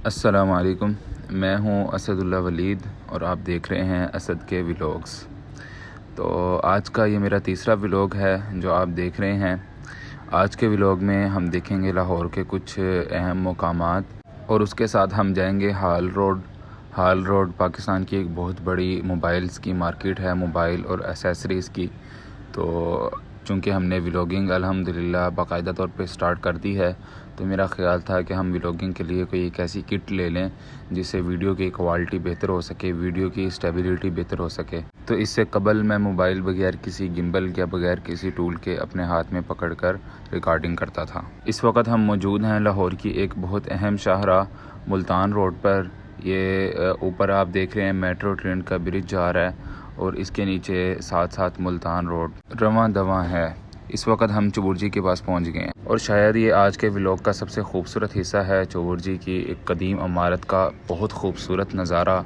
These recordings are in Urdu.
السلام علیکم، میں ہوں اسد اللہ ولید اور آپ دیکھ رہے ہیں اسد کے ولاگز۔ تو آج کا یہ میرا تیسرا ولاگ ہے جو آپ دیکھ رہے ہیں۔ آج کے ولاگ میں ہم دیکھیں گے لاہور کے کچھ اہم مقامات اور اس کے ساتھ ہم جائیں گے ہال روڈ پاکستان کی ایک بہت بڑی موبائلز کی مارکیٹ ہے، موبائل اور ایسیسریز کی۔ تو چونکہ ہم نے ولاگنگ الحمدللہ باقاعدہ طور پہ سٹارٹ کر دی ہے، تو میرا خیال تھا کہ ہم ولاگنگ کے لیے کوئی ایک ایسی کٹ لے لیں جس سے ویڈیو کی کوالٹی بہتر ہو سکے، ویڈیو کی اسٹیبلٹی بہتر ہو سکے۔ تو اس سے قبل میں موبائل بغیر کسی گمبل یا بغیر کسی ٹول کے اپنے ہاتھ میں پکڑ کر ریکارڈنگ کرتا تھا۔ اس وقت ہم موجود ہیں لاہور کی ایک بہت اہم شاہراہ ملتان روڈ پر۔ یہ اوپر آپ دیکھ رہے ہیں میٹرو ٹرین کا برج جا رہا ہے اور اس کے نیچے ساتھ ملتان روڈ رواں دواں ہے۔ اس وقت ہم چوبور جی کے پاس پہنچ گئے ہیں اور شاید یہ آج کے ولاگ کا سب سے خوبصورت حصہ ہے، چوبور جی کی ایک قدیم عمارت کا بہت خوبصورت نظارہ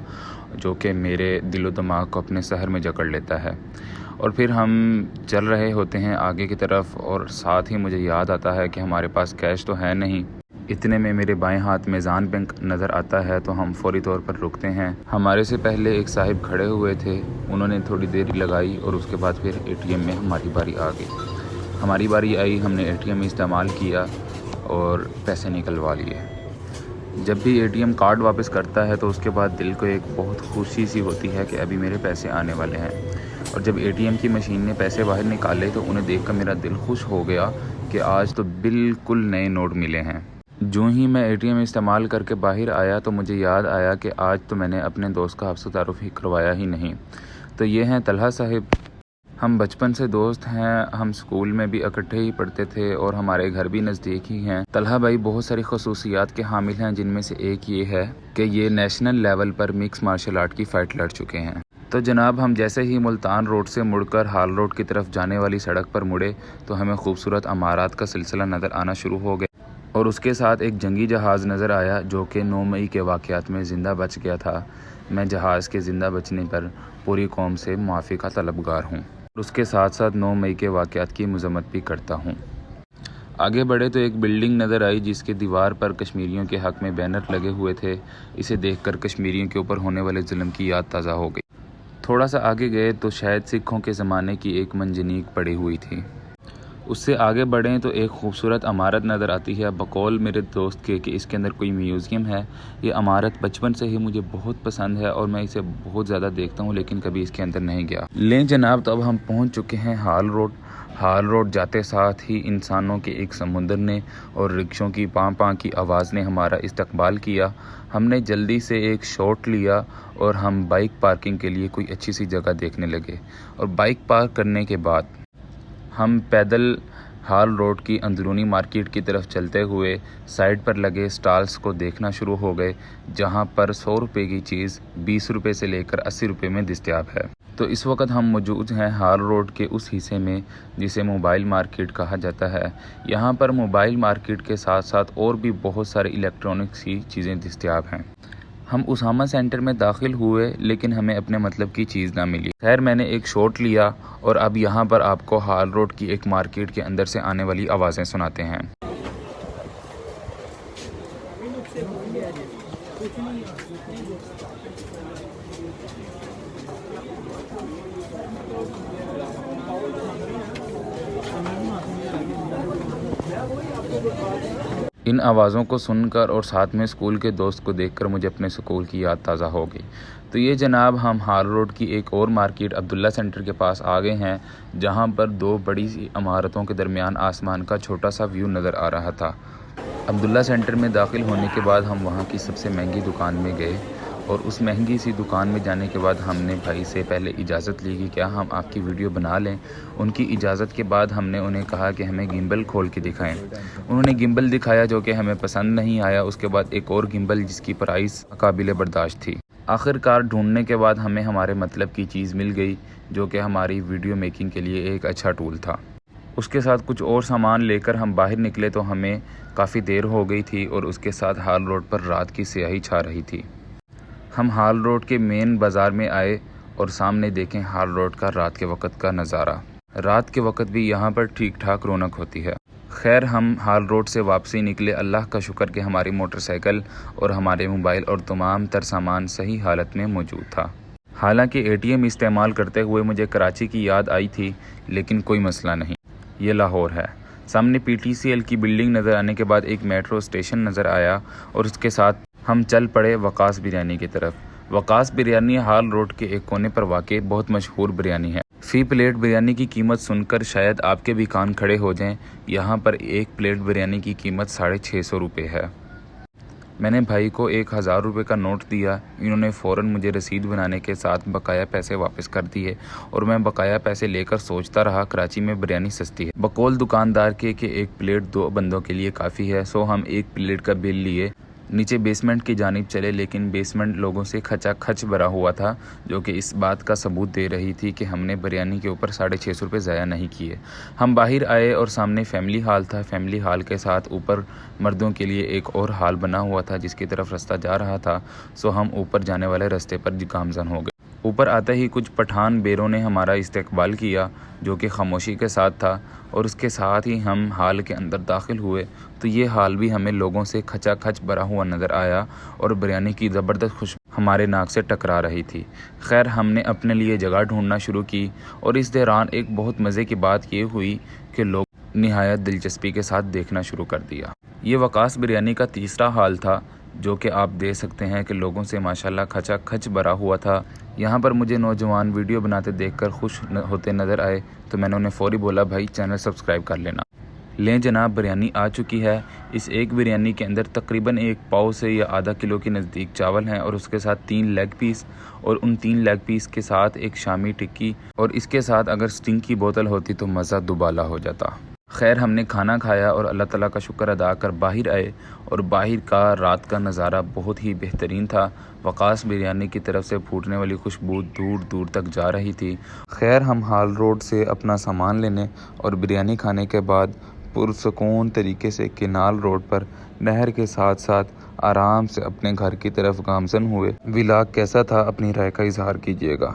جو کہ میرے دل و دماغ کو اپنے سحر میں جکڑ لیتا ہے۔ اور پھر ہم چل رہے ہوتے ہیں آگے کی طرف اور ساتھ ہی مجھے یاد آتا ہے کہ ہمارے پاس کیش تو ہے نہیں۔ اتنے میں میرے بائیں ہاتھ میزان بینک نظر آتا ہے تو ہم فوری طور پر رکتے ہیں۔ ہمارے سے پہلے ایک صاحب کھڑے ہوئے تھے، انہوں نے تھوڑی دیر لگائی اور اس کے بعد پھر ATM میں ہماری باری آ گئی۔ ہماری باری آئی، ہم نے ATM استعمال کیا اور پیسے نکلوا لیے۔ جب بھی ATM کارڈ واپس کرتا ہے تو اس کے بعد دل کو ایک بہت خوشی سی ہوتی ہے کہ ابھی میرے پیسے آنے والے ہیں۔ اور جب ATM کی مشین نے پیسے باہر نکالے تو انہیں دیکھ کر میرا دل خوش ہو گیا کہ آج تو بالکل نئے نوٹ ملے ہیں۔ جو ہی میں ATM استعمال کر کے باہر آیا تو مجھے یاد آیا کہ آج تو میں نے اپنے دوست کا حفظ و تعارف ہی کروایا ہی نہیں۔ تو یہ ہیں طلحہ صاحب، ہم بچپن سے دوست ہیں، ہم اسکول میں بھی اکٹھے ہی پڑھتے تھے اور ہمارے گھر بھی نزدیک ہی ہیں۔ طلحہ بھائی بہت ساری خصوصیات کے حامل ہیں، جن میں سے ایک یہ ہے کہ یہ نیشنل لیول پر مکس مارشل آرٹ کی فائٹ لڑ چکے ہیں۔ تو جناب ہم جیسے ہی ملتان روڈ سے مڑ کر ہال روڈ کی طرف جانے والی سڑک پر مڑے تو ہمیں خوبصورت عمارات کا سلسلہ نظر آنا شروع ہو گیا اور اس کے ساتھ ایک جنگی جہاز نظر آیا جو کہ 9 مئی کے واقعات میں زندہ بچ گیا تھا۔ میں جہاز کے زندہ بچنے پر پوری قوم سے معافی کا طلبگار ہوں اور اس کے ساتھ 9 مئی کے واقعات کی مذمت بھی کرتا ہوں۔ آگے بڑھے تو ایک بلڈنگ نظر آئی جس کے دیوار پر کشمیریوں کے حق میں بینر لگے ہوئے تھے۔ اسے دیکھ کر کشمیریوں کے اوپر ہونے والے ظلم کی یاد تازہ ہو گئی۔ تھوڑا سا آگے گئے تو شاید سکھوں کے زمانے کی ایک منجنیق پڑی ہوئی تھی۔ اس سے آگے بڑھیں تو ایک خوبصورت عمارت نظر آتی ہے، بقول میرے دوست کے کہ اس کے اندر کوئی میوزیم ہے۔ یہ عمارت بچپن سے ہی مجھے بہت پسند ہے اور میں اسے بہت زیادہ دیکھتا ہوں، لیکن کبھی اس کے اندر نہیں گیا۔ لیں جناب، تو اب ہم پہنچ چکے ہیں ہال روڈ جاتے ساتھ ہی انسانوں کے ایک سمندر نے اور رکشوں کی پاں کی آواز نے ہمارا استقبال کیا۔ ہم نے جلدی سے ایک شاٹ لیا اور ہم بائک پارکنگ کے لیے کوئی اچھی سی جگہ دیکھنے لگے اور بائک پارک کرنے کے بعد ہم پیدل ہال روڈ کی اندرونی مارکیٹ کی طرف چلتے ہوئے سائڈ پر لگے سٹالز کو دیکھنا شروع ہو گئے، جہاں پر 100 روپے کی چیز 20 روپے سے لے کر 80 روپے میں دستیاب ہے۔ تو اس وقت ہم موجود ہیں ہال روڈ کے اس حصے میں جسے موبائل مارکیٹ کہا جاتا ہے۔ یہاں پر موبائل مارکیٹ کے ساتھ اور بھی بہت سارے الیکٹرانکس کی چیزیں دستیاب ہیں۔ ہم اسامہ سینٹر میں داخل ہوئے لیکن ہمیں اپنے مطلب کی چیز نہ ملی۔ خیر میں نے ایک شاٹ لیا اور اب یہاں پر آپ کو ہال روڈ کی ایک مارکیٹ کے اندر سے آنے والی آوازیں سناتے ہیں۔ ان آوازوں کو سن کر اور ساتھ میں اسکول کے دوست کو دیکھ کر مجھے اپنے اسکول کی یاد تازہ ہو گئی۔ تو یہ جناب ہم ہال روڈ کی ایک اور مارکیٹ عبداللہ سینٹر کے پاس آ گئے ہیں، جہاں پر 2 بڑی سی عمارتوں کے درمیان آسمان کا چھوٹا سا ویو نظر آ رہا تھا۔ عبداللہ سینٹر میں داخل ہونے کے بعد ہم وہاں کی سب سے مہنگی دکان میں گئے اور اس مہنگی سی دکان میں جانے کے بعد ہم نے بھائی سے پہلے اجازت لی کہ کیا ہم آپ کی ویڈیو بنا لیں۔ ان کی اجازت کے بعد ہم نے انہیں کہا کہ ہمیں گمبل کھول کے دکھائیں۔ انہوں نے گمبل دکھایا جو کہ ہمیں پسند نہیں آیا۔ اس کے بعد ایک اور گمبل جس کی پرائس قابل برداشت تھی۔ آخر کار ڈھونڈنے کے بعد ہمیں ہمارے مطلب کی چیز مل گئی جو کہ ہماری ویڈیو میکنگ کے لیے ایک اچھا ٹول تھا۔ اس کے ساتھ کچھ اور سامان لے کر ہم باہر نکلے تو ہمیں کافی دیر ہو گئی تھی اور اس کے ساتھ ہال روڈ پر رات کی سیاہی چھا رہی تھی۔ ہم ہال روڈ کے مین بازار میں آئے اور سامنے دیکھیں ہال روڈ کا رات کے وقت کا نظارہ۔ رات کے وقت بھی یہاں پر ٹھیک ٹھاک رونق ہوتی ہے۔ خیر ہم ہال روڈ سے واپسی نکلے۔ اللہ کا شکر کہ ہماری موٹر سائیکل اور ہمارے موبائل اور تمام تر سامان صحیح حالت میں موجود تھا۔ حالانکہ اے ٹی ایم استعمال کرتے ہوئے مجھے کراچی کی یاد آئی تھی، لیکن کوئی مسئلہ نہیں، یہ لاہور ہے۔ سامنے پی ٹی سی ایل کی بلڈنگ نظر آنے کے بعد ایک میٹرو اسٹیشن نظر آیا اور اس کے ساتھ ہم چل پڑے وقاص بریانی کی طرف۔ وقاص بریانی ہال روڈ کے ایک کونے پر واقع بہت مشہور بریانی ہے۔ فی پلیٹ بریانی کی قیمت سن کر شاید آپ کے بھی کان کھڑے ہو جائیں۔ یہاں پر ایک پلیٹ بریانی کی قیمت 650 روپے ہے۔ میں نے بھائی کو 1000 روپے کا نوٹ دیا۔ انہوں نے فوراً مجھے رسید بنانے کے ساتھ بقایا پیسے واپس کر دیے اور میں بقایا پیسے لے کر سوچتا رہا کراچی میں بریانی سستی ہے۔ بقول دکاندار کے کہ ایک پلیٹ 2 بندوں کے لیے کافی ہے، سو ہم ایک پلیٹ کا بل لیے نیچے بیسمنٹ کی جانب چلے، لیکن بیسمنٹ لوگوں سے کھچا کھچ بھرا ہوا تھا، جو کہ اس بات کا ثبوت دے رہی تھی کہ ہم نے بریانی کے اوپر 650 روپے ضائع نہیں کیے۔ ہم باہر آئے اور سامنے فیملی ہال تھا۔ فیملی ہال کے ساتھ اوپر مردوں کے لیے ایک اور ہال بنا ہوا تھا جس کی طرف رستہ جا رہا تھا، سو ہم اوپر جانے والے رستے پر گامزن ہو گئے۔ اوپر آتے ہی کچھ پٹھان بیروں نے ہمارا استقبال کیا، جو کہ خاموشی کے ساتھ تھا، اور اس کے ساتھ ہی ہم ہال کے اندر داخل ہوئے تو یہ ہال بھی ہمیں لوگوں سے کھچا کھچ بھرا ہوا نظر آیا اور بریانی کی زبردست خوشبو ہمارے ناک سے ٹکرا رہی تھی۔ خیر ہم نے اپنے لیے جگہ ڈھونڈنا شروع کی اور اس دوران ایک بہت مزے کی بات یہ ہوئی کہ لوگ نہایت دلچسپی کے ساتھ دیکھنا شروع کر دیا۔ یہ وقاص بریانی کا تیسرا ہال تھا، جو کہ آپ دیکھ سکتے ہیں کہ لوگوں سے ماشاءاللہ کھچا کھچ بھرا ہوا تھا۔ یہاں پر مجھے نوجوان ویڈیو بناتے دیکھ کر خوش ہوتے نظر آئے تو میں نے انہیں فوری بولا بھائی چینل سبسکرائب کر لینا۔ لیں جناب، بریانی آ چکی ہے۔ اس ایک بریانی کے اندر تقریباً 1 پاؤ سے یا آدھا کلو کے نزدیک چاول ہیں اور اس کے ساتھ 3 لیگ پیس، اور ان 3 لیگ پیس کے ساتھ ایک شامی ٹکی، اور اس کے ساتھ اگر سٹنگ کی بوتل ہوتی تو مزہ دوبالا ہو جاتا۔ خیر ہم نے کھانا کھایا اور اللہ تعالیٰ کا شکر ادا کر باہر آئے، اور باہر کا رات کا نظارہ بہت ہی بہترین تھا۔ وقاص بریانی کی طرف سے پھوٹنے والی خوشبو دور دور تک جا رہی تھی۔ خیر ہم ہال روڈ سے اپنا سامان لینے اور بریانی کھانے کے بعد پرسکون طریقے سے کینال روڈ پر نہر کے ساتھ ساتھ آرام سے اپنے گھر کی طرف گامزن ہوئے۔ ولاگ کیسا تھا اپنی رائے کا اظہار کیجیے گا۔